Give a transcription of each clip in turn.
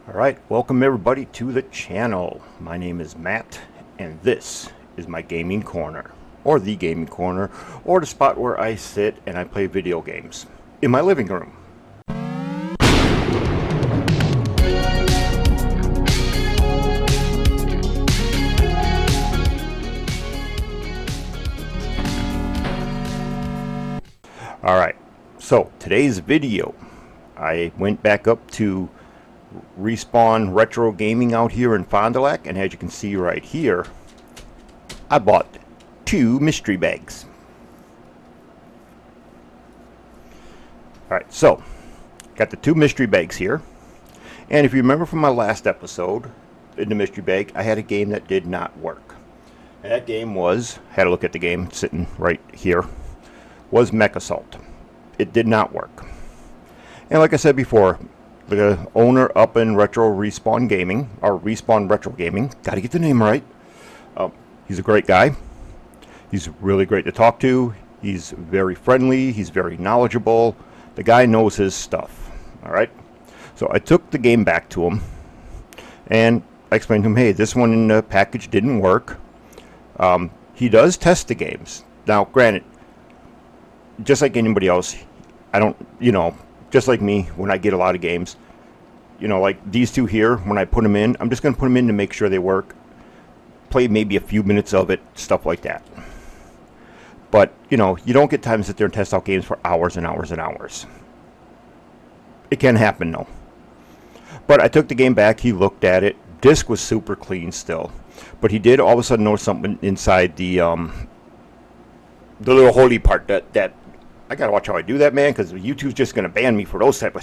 Alright, welcome everybody to the channel. My name is Matt, and this is my gaming corner, or the gaming corner, or the spot where I sit and I play video games, in my living room. Alright, so today's video, I went back up to Respawn Retro Gaming out here in Fond du Lac, and as you can see right here, I bought 2 mystery bags. Alright, so got the 2 mystery bags here, and if you remember from my last episode in the mystery bag, I had a game that did not work. And that game was, had a look at the game sitting right here, was Mech Assault. It did not work. And like I said before, the owner up in Respawn Gaming, or Respawn Retro Gaming, got to get the name right. He's a great guy. He's really great to talk to. He's very friendly. He's very knowledgeable. The guy knows his stuff. All right. So I took the game back to him, and I explained to him, hey, this one in the package didn't work. He does test the games. Now, granted, just like anybody else, I don't, just like me, when I get a lot of games, like these 2 here, when I put them in, I'm just going to put them in to make sure they work. Play maybe a few minutes of it, stuff like that. But, you don't get time to sit there and test out games for hours and hours and hours. It can happen, though. But I took the game back, he looked at it. Disc was super clean still. But he did all of a sudden notice something inside the little holy part that I gotta watch how I do that, man, because YouTube's just gonna ban me for those type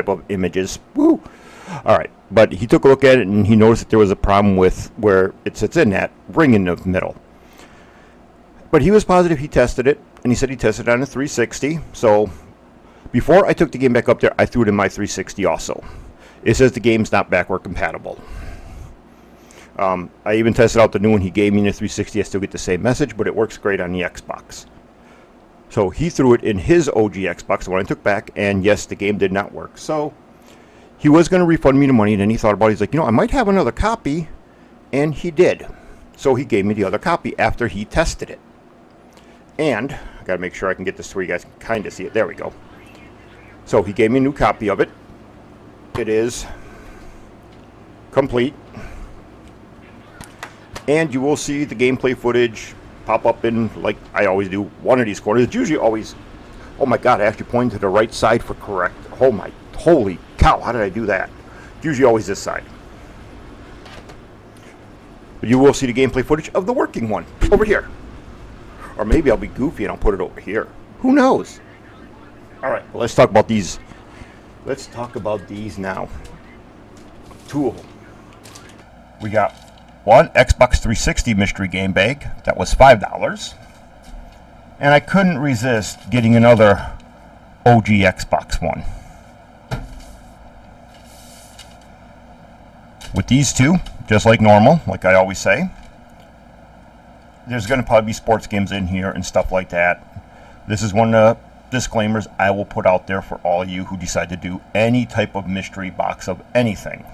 of images. Woo! All right, but he took a look at it and he noticed that there was a problem with where it sits in that ring in the middle. But he was positive he tested it, and he said he tested it on a 360. So before I took the game back up there, I threw it in my 360 also. It says the game's not backward compatible. I even tested out the new one he gave me in the 360. I still get the same message, but it works great on the Xbox. So he threw it in his OG Xbox, the one I took back, and yes, the game did not work. So he was going to refund me the money, and then he thought about it. He's like, I might have another copy, and he did. So he gave me the other copy after he tested it. And I got to make sure I can get this to where you guys can kind of see it. There we go. So he gave me a new copy of it. It is complete. And you will see the gameplay footage pop up in, like I always do, one of these corners. It's usually always, oh my god, I actually pointed to the right side for correct. Oh my, holy cow, how did I do that? It's usually always this side. But you will see the gameplay footage of the working one over here. Or maybe I'll be goofy and I'll put it over here. Who knows? Alright, well, let's talk about these. Let's talk about these now. 2 of them. We got one Xbox 360 mystery game bag that was $5, and I couldn't resist getting another OG Xbox one. With these 2, just like normal, like I always say, there's going to probably be sports games in here and stuff like that. This is one of the disclaimers I will put out there for all of you who decide to do any type of mystery box of anything.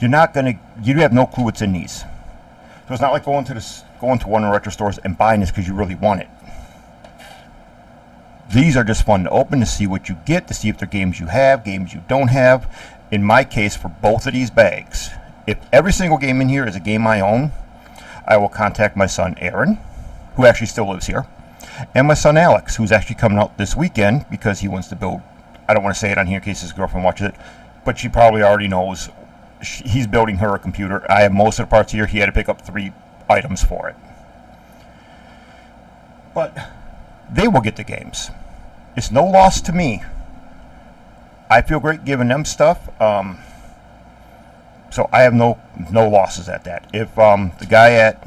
You have no clue what's in these. So it's not like going to one of the retro stores and buying this because you really want it. These are just fun to open, to see what you get, to see if they're games you have, games you don't have. In my case, for both of these bags, if every single game in here is a game I own, I will contact my son Aaron, who actually still lives here, and my son Alex, who's actually coming out this weekend because he wants to build, I don't want to say it on here in case his girlfriend watches it, but she probably already knows. He's building her a computer. I have most of the parts here. He had to pick up 3 items for it. But they will get the games. It's no loss to me. I feel great giving them stuff. So I have no losses at that. If the guy at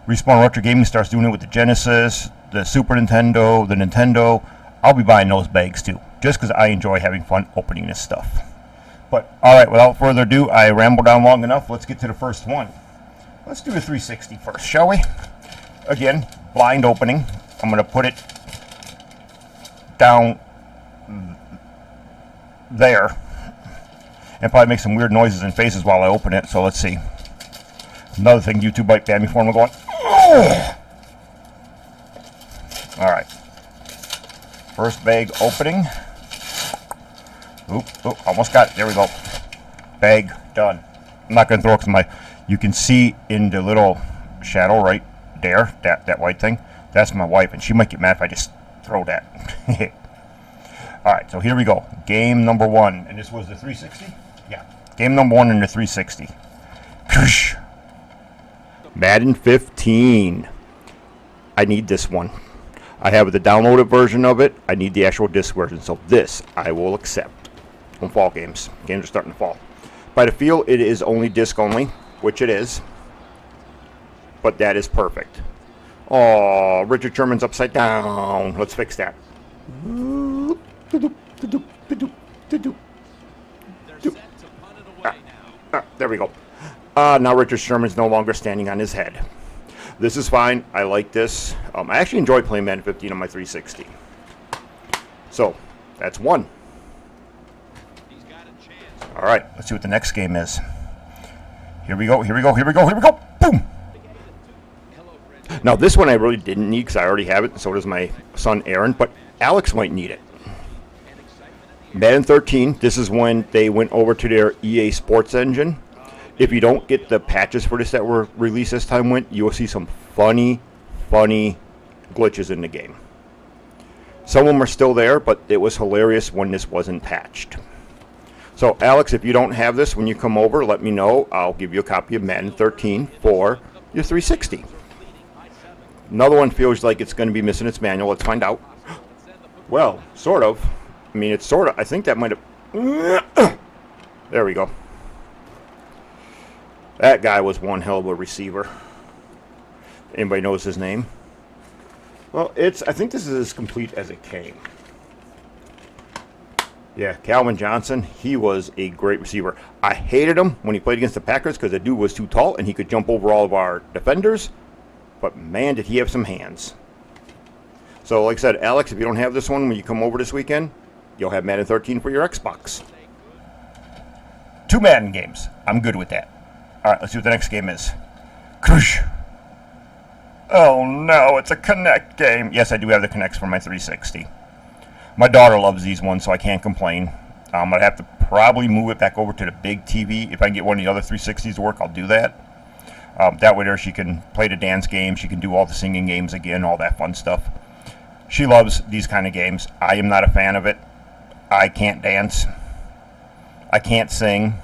Respawn Retro Gaming starts doing it with the Genesis, the Super Nintendo, the Nintendo, I'll be buying those bags too. Just because I enjoy having fun opening this stuff. But, alright, without further ado, I rambled on long enough. Let's get to the first one. Let's do the 360 first, shall we? Again, blind opening. I'm going to put it down there. and probably make some weird noises and faces while I open it. So let's see. Another thing YouTube might ban me for. I'm going, oh! All right. First bag opening. Oop, almost got it. There we go. Bag done. I'm not going to throw it because you can see in the little shadow right there, that white thing. That's my wife, and she might get mad if I just throw that. All right, so here we go. Game number 1, and this was the 360? Yeah. Game number 1 in the 360. Madden 15. I need this one. I have the downloaded version of it. I need the actual disc version, so this I will accept on fall games. Games are starting to fall. By the feel, it is only disc only, which it is. But that is perfect. Oh, Richard Sherman's upside down. Let's fix that. There we go. Now Richard Sherman's no longer standing on his head. This is fine. I like this. I actually enjoy playing Madden 15 on my 360. So, that's 1. All right, let's see what the next game is. Here we go. Boom! Now, this one I really didn't need because I already have it, and so does my son Aaron, but Alex might need it. Madden 13, this is when they went over to their EA Sports engine. If you don't get the patches for this that were released as time went, you will see some funny glitches in the game. Some of them are still there, but it was hilarious when this wasn't patched. So, Alex, if you don't have this, when you come over, let me know. I'll give you a copy of Madden 13 for your 360. Another one feels like it's going to be missing its manual. Let's find out. Well, sort of. I mean, it's sort of. I think that might have... There we go. That guy was one hell of a receiver. Anybody knows his name? Well, I think this is as complete as it came. Yeah, Calvin Johnson, he was a great receiver. I hated him when he played against the Packers because the dude was too tall and he could jump over all of our defenders. But man, did he have some hands. So like I said, Alex, if you don't have this one when you come over this weekend, you'll have Madden 13 for your Xbox. 2 Madden games. I'm good with that. All right, let's see what the next game is. Oh no, it's a Kinect game. Yes, I do have the Kinects for my 360. My daughter loves these ones, so I can't complain. I'm going to have to probably move it back over to the big TV. If I can get one of the other 360s to work, I'll do that. That way there she can play the dance game. She can do all the singing games again, all that fun stuff. She loves these kind of games. I am not a fan of it. I can't dance. I can't sing.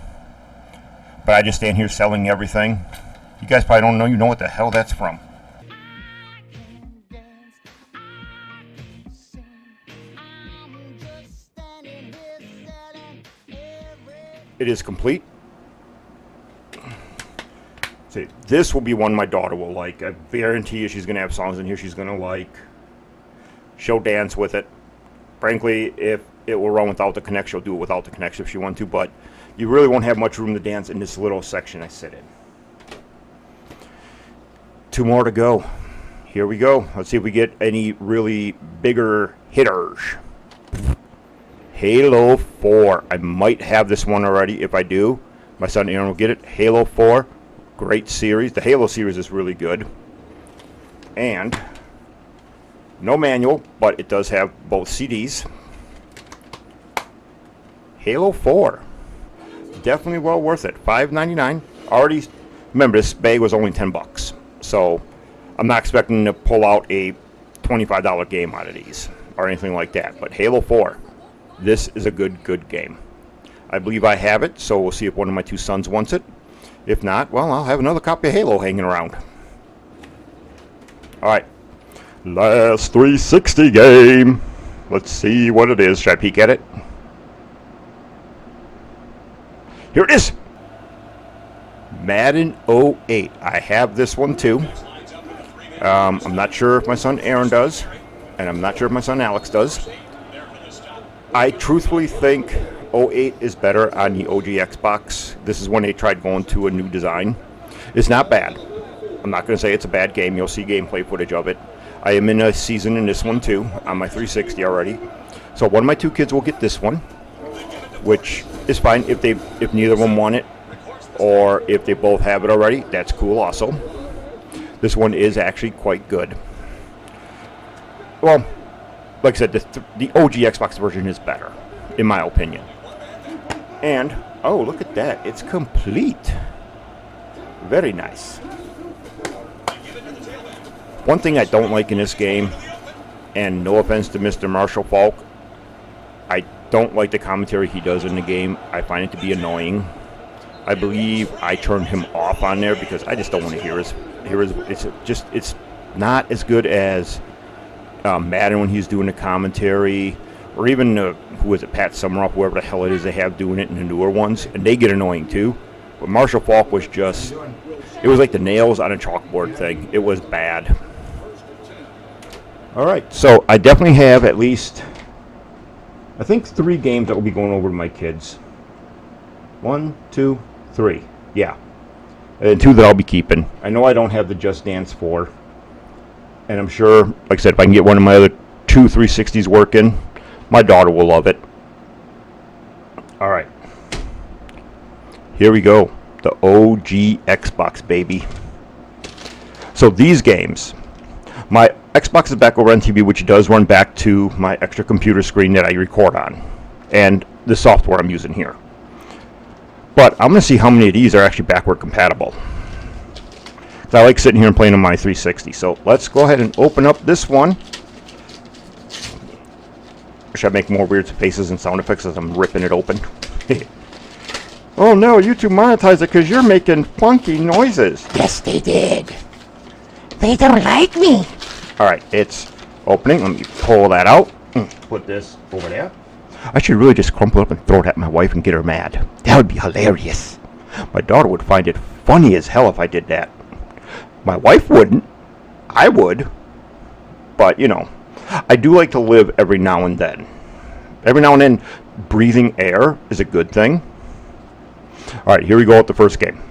But I just stand here selling everything. You guys probably don't know. You know what the hell that's from. It is complete. See, this will be one my daughter will like. I guarantee you she's going to have songs in here she's going to like. She'll dance with it. Frankly, if it will run without the Kinect, she'll do it without the Kinect if she wants to, but you really won't have much room to dance in this little section I sit in. 2 more to go. Here we go. Let's see if we get any really bigger hitters. Halo 4. I might have this one already. If I do, my son Aaron will get it. Halo 4. Great series. The Halo series is really good. And no manual, but it does have both CDs. Halo 4. Definitely well worth it. $5.99. Already, remember, this bag was only $10. So I'm not expecting to pull out a $25 game out of these or anything like that. But Halo 4. This is a good game. I believe I have it, so we'll see if one of my 2 sons wants it. If not, well, I'll have another copy of Halo hanging around. All right. Last 360 game. Let's see what it is. Should I peek at it? Here it is. Madden 08. I have this one too. I'm not sure if my son Aaron does, and I'm not sure if my son Alex does. I truthfully think 08 is better on the OG Xbox. This is when they tried going to a new design. It's not bad. I'm not going to say it's a bad game. You'll see gameplay footage of it. I am in a season in this one too, on my 360 already. So one of my 2 kids will get this one. which is fine if neither of them want it, or if they both have it already. That's cool also. This one is actually quite good. Well, like I said, the OG Xbox version is better, in my opinion. And, oh, look at that. It's complete. Very nice. One thing I don't like in this game, and no offense to Mr. Marshall Falk, I don't like the commentary he does in the game. I find it to be annoying. I believe I turned him off on there because I just don't want to hear his it's not as good as Madden when he's doing the commentary, or even who is it, Pat Summerall, whoever the hell it is they have doing it in the newer ones, and they get annoying too. But Marshall Falk was just, it was like the nails on a chalkboard thing. It was bad. All right, so I definitely have at least, I think 3 games that will be going over to my kids. 1, 2, 3, yeah. And 2 that I'll be keeping. I know I don't have the Just Dance 4. And I'm sure, like I said, if I can get one of my other 2 360s working, my daughter will love it. All right. Here we go. The OG Xbox, baby. So these games, my Xbox is back over on TV, which does run back to my extra computer screen that I record on, and the software I'm using here. But I'm going to see how many of these are actually backward compatible. I like sitting here and playing on my 360. So let's go ahead and open up this one. Should I make more weird faces and sound effects as I'm ripping it open? Oh no, YouTube monetized it because you're making funky noises. Yes, they did. They don't like me. Alright, it's opening. Let me pull that out. Put this over there. I should really just crumple it up and throw it at my wife and get her mad. That would be hilarious. My daughter would find it funny as hell if I did that. My wife wouldn't. I would. But, you know, I do like to live every now and then. Every now and then, breathing air is a good thing. All right, here we go with the first game.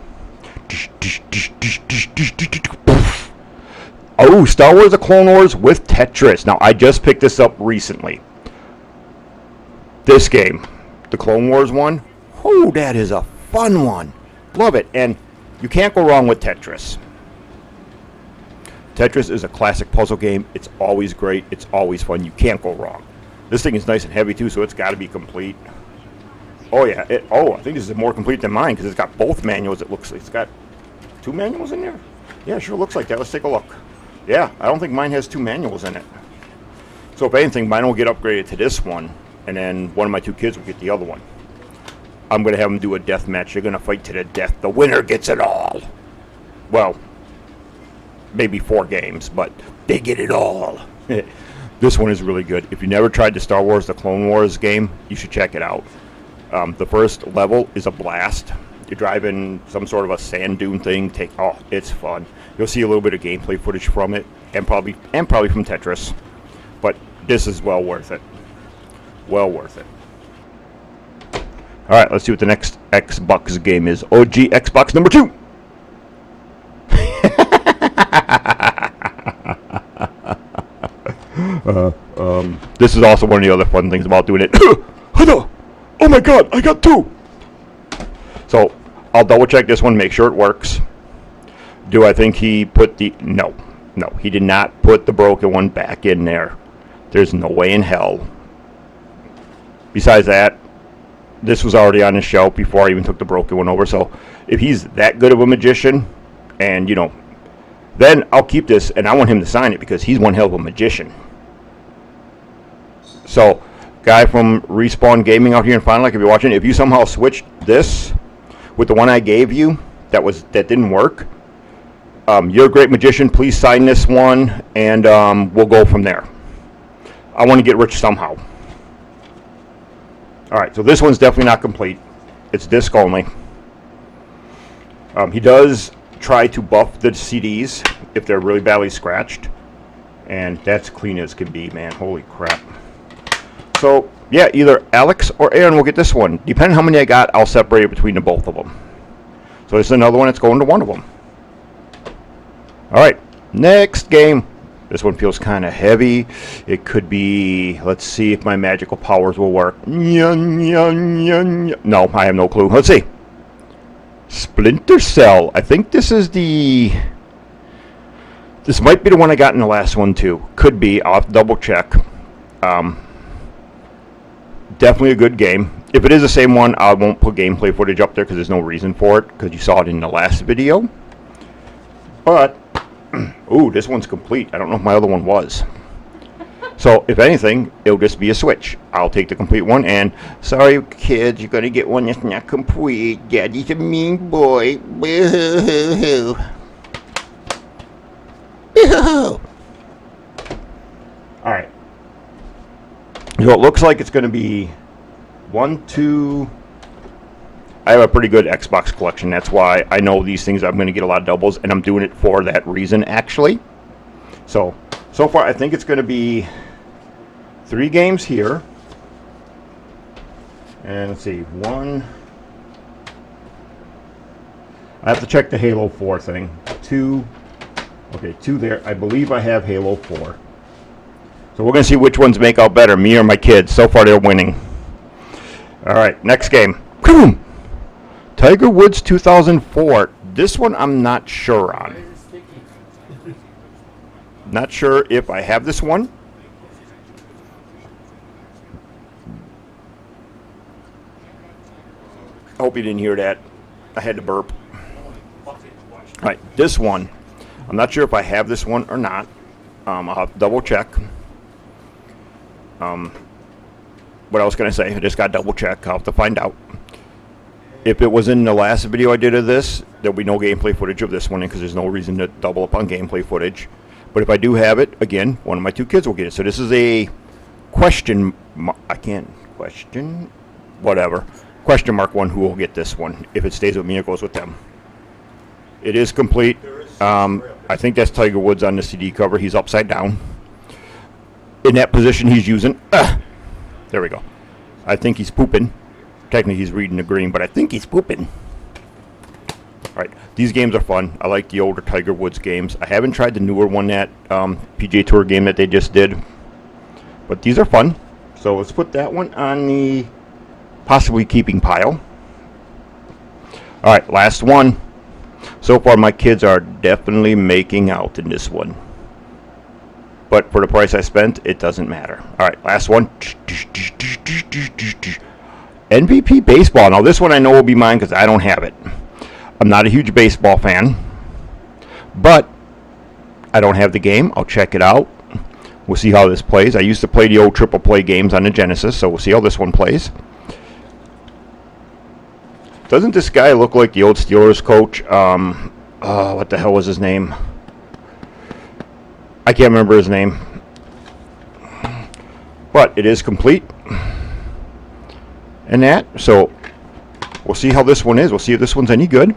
Oh, Star Wars The Clone Wars with Tetris. Now, I just picked this up recently. This game, the Clone Wars one, oh, that is a fun one. Love it. And you can't go wrong with Tetris. Tetris is a classic puzzle game. It's always great. It's always fun. You can't go wrong. This thing is nice and heavy, too, so it's got to be complete. Oh, yeah. I think this is more complete than mine because it's got both manuals. It looks like it's got 2 manuals in there. Yeah, sure looks like that. Let's take a look. Yeah, I don't think mine has 2 manuals in it. So if anything, mine will get upgraded to this one, and then one of my 2 kids will get the other one. I'm going to have them do a death match. They're going to fight to the death. The winner gets it all. Well, maybe 4 games, but they get it all. This one is really good. If you never tried the Star Wars The Clone Wars game, you should check it out. The first level is a blast. You're driving some sort of a sand dune thing. It's fun. You'll see a little bit of gameplay footage from it, and probably from Tetris. But this is well worth it. Well worth it. All right, let's see what the next Xbox game is. OG Xbox number 2. This is also one of the other fun things about doing it. Oh my god, I got 2! So, I'll double check this one, make sure it works. Do I think he put the... No, he did not put the broken one back in there. There's no way in hell. Besides that, this was already on the shelf before I even took the broken one over. So, if he's that good of a magician, and, you know, then I'll keep this, and I want him to sign it because he's one hell of a magician. So, guy from Respawn Gaming out here in Fond du Lac, if you're watching, if you somehow switch this with the one I gave you that didn't work, you're a great magician. Please sign this one, and we'll go from there. I want to get rich somehow. All right, so this one's definitely not complete. It's disc only. He does try to buff the CDs if they're really badly scratched, and that's clean as can be, man. Holy crap. So, yeah, either Alex or Aaron will get this one. Depending on how many I got, I'll separate it between the both of them. So this is another one that's going to one of them. All right, next game. This one feels kind of heavy. It could be, let's see if my magical powers will work. No, I have no clue. Let's see. Splinter Cell. I think this is the... This might be the one I got in the last one too. Could be. I'll have to double check. Definitely a good game. If it is the same one, I won't put gameplay footage up there because there's no reason for it, because you saw it in the last video. But, ooh, this one's complete. I don't know if my other one was. So, if anything, it'll just be a Switch. I'll take the complete one, and sorry, kids, you're going to get one that's not complete. Daddy's a mean boy. Boo-hoo-hoo-hoo. Boo-hoo-hoo. Alright. So, it looks like it's going to be 1, 2... I have a pretty good Xbox collection. That's why I know these things. I'm going to get a lot of doubles, and I'm doing it for that reason, actually. So far, I think it's going to be 3 games here. And let's see, 1. I have to check the Halo 4 thing. 2. Okay, 2 there. I believe I have Halo 4. So we're going to see which ones make out better, me or my kids. So far, they're winning. All right, next game. Boom! Tiger Woods 2004. This one I'm not sure on. Not sure if I have this one. I hope you didn't hear that. I had to burp. Alright, this one. I'm not sure if I have this one or not. I'll have to double check. What I was going to say, I just got to double check. I'll have to find out. If it was in the last video I did of this, there'll be no gameplay footage of this one because there's no reason to double up on gameplay footage. But if I do have it, again, one of my 2 kids will get it. So this is a question mark. I can't question. Whatever. Question mark one who will get this one. If it stays with me, it goes with them. It is complete. I think that's Tiger Woods on the CD cover. He's upside down. In that position he's using. There we go. I think he's pooping. Technically, he's reading the green, but I think he's pooping. Alright, these games are fun. I like the older Tiger Woods games. I haven't tried the newer one, that PGA Tour game that they just did. But these are fun. So let's put that one on the possibly keeping pile. Alright, last one. So far, my kids are definitely making out in this one. But for the price I spent, it doesn't matter. Alright, last one. MVP Baseball. Now this one I know will be mine because I don't have it. I'm not a huge baseball fan, but I don't have the game. I'll check it out. We'll see how this plays. I used to play the old triple play games on the Genesis, so we'll see how this one plays. Doesn't this guy look like the old Steelers coach? What the hell was his name? I can't remember his name. But it is complete. And that, so we'll see how this one is. We'll see if this one's any good.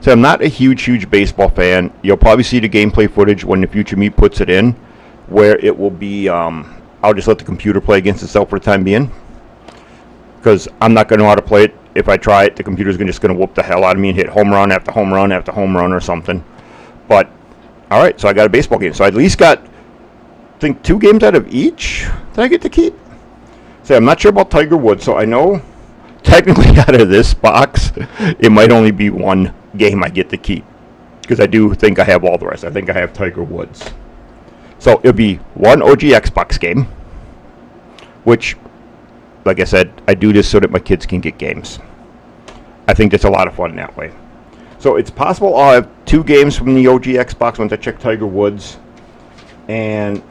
So I'm not a huge baseball fan. You'll probably see the gameplay footage when the Future Me puts it in, where it will be, I'll just let the computer play against itself for the time being. Because I'm not going to know how to play it. If I try it, the computer's just going to whoop the hell out of me and hit home run after home run after home run or something. But, alright, so I got a baseball game. So I at least got, I think, 2 games out of each that I get to keep. So I'm not sure about Tiger Woods, so I know technically out of this box, it might only be 1 game I get to keep. Because I do think I have all the rest. I think I have Tiger Woods. So it'll be 1 OG Xbox game, which, like I said, I do this so that my kids can get games. I think that's a lot of fun that way. So it's possible I'll have 2 games from the OG Xbox once I check Tiger Woods, and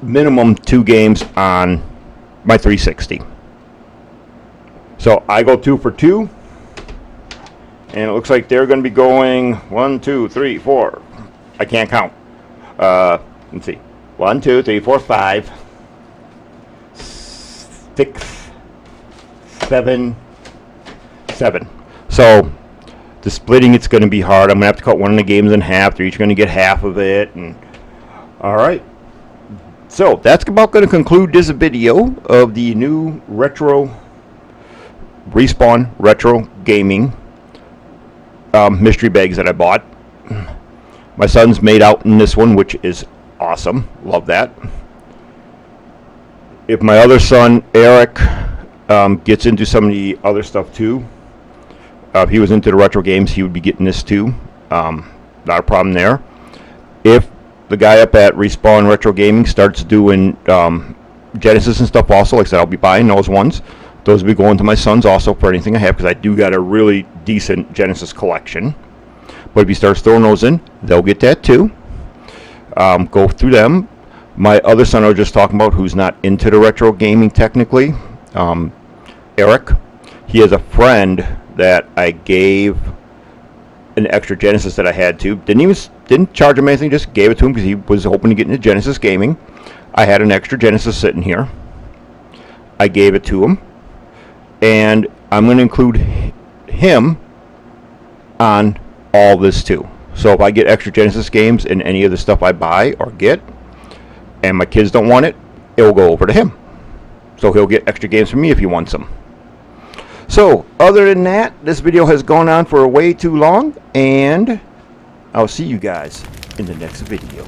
minimum 2 games on my 360. So I go 2 for 2, and it looks like they're going to be going 1, 2, 3, 4. I can't count. Let's see. 1, 2, 3, 4, 5, 6, 7, 7. So the splitting, it's going to be hard. I'm going to have to cut one of the games in half. They're each going to get half of it. And all right. So that's about going to conclude this video of the new Respawn Retro Gaming mystery bags that I bought. My son's made out in this one, which is awesome. Love that. If my other son, Eric, gets into some of the other stuff too, if he was into the retro games, he would be getting this too. Not a problem there. If the guy up at Respawn Retro Gaming starts doing Genesis and stuff also, like I said, I'll be buying those ones. Those will be going to my sons also for anything I have, because I do got a really decent Genesis collection. But if he starts throwing those in, they'll get that too. Go through them. My other son I was just talking about, who's not into the retro gaming technically, Eric, he has a friend that I gave an extra Genesis that I had to. Didn't charge him anything, just gave it to him because he was hoping to get into Genesis gaming. I had an extra Genesis sitting here. I gave it to him, and I'm going to include him on all this too. So if I get extra Genesis games in any of the stuff I buy or get, and my kids don't want it, it will go over to him. So he'll get extra games from me if he wants them. So other than that, this video has gone on for way too long, and I'll see you guys in the next video.